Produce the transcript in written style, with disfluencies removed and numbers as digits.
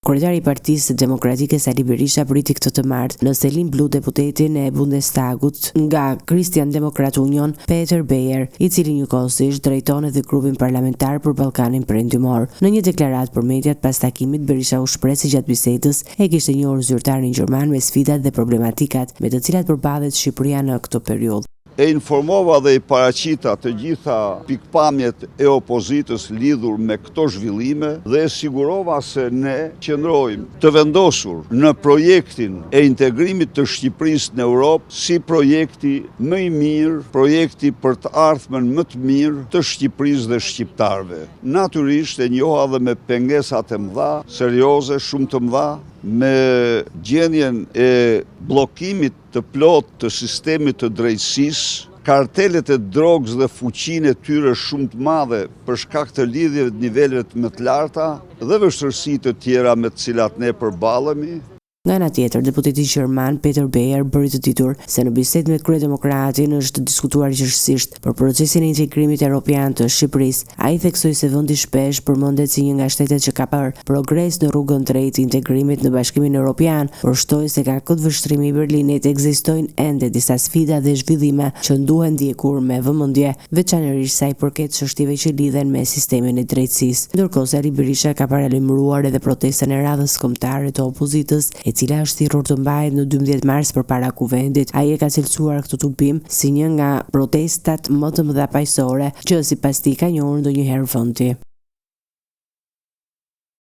Kryetari i Partisë Demokratike Sali Berisha priti këtë të martë në selin blu deputetin e Bundestagut nga Christian Demokrat Union Peter Beyer, i cili njëkohësisht drejton edhe grupin parlamentar për Ballkanin Perëndimor. Në një deklaratë për mediat pas takimit, Berisha u shpreh se gjatë bisedës e kishte njohur zyrtarin gjerman me sfidat dhe problematikat me të cilat përballet Shqipëria në këtë periudhë. E informova dhe i paraqita të gjitha pikpamjet e opozitës lidhur me këto zhvillime dhe e sigurova se ne qëndrojmë të vendosur në projektin e integrimit të Shqipërisë në Europë si projekti më i mirë, projekti për të ardhmen më të mirë të Shqipërisë dhe shqiptarëve. Natyrisht e njoha dhe me pengesat e mëdha, serioze, shumë të mëdha, me gjendjen e bllokimit të plot të sistemit të drejtësisë, kartelet e drogës dhe fuqinë e tyre shumë të madhe për shkak të lidhjeve të niveleve më të larta dhe vështirësitë të tjera me të cilat ne përballemi. Nga ana tjetër, deputeti gjerman Peter Beyer bëri të ditur se në bisedë me kryedemokratin është diskutuar gjithësisht për procesin e integrimit evropian të Shqipërisë. Ai theksoi se vendi shpesh përmendet si një nga shtetet që ka parë progres në rrugën drejt integrimit në Bashkimin Evropian, por shtoi se ka këtë vështrimi i Berlinit ekzistojnë ende disa sfida dhe zhvillime që duhen ndjekur me vëmendje, veçanërisht sa i përket çështjeve që lidhen me sistemin e drejtësisë. Ndërkohë, Sali Berisha ka paralajmëruar edhe protestën e radhës kombëtare të opozitës, e cila është thirrur të mbahet në 12 mars përpara kuvendit. Ai e ka cilësuar këtë tubim si një nga protestat më të mëdha paqësore që sipas tij ka njohur ndonjëherë vendi.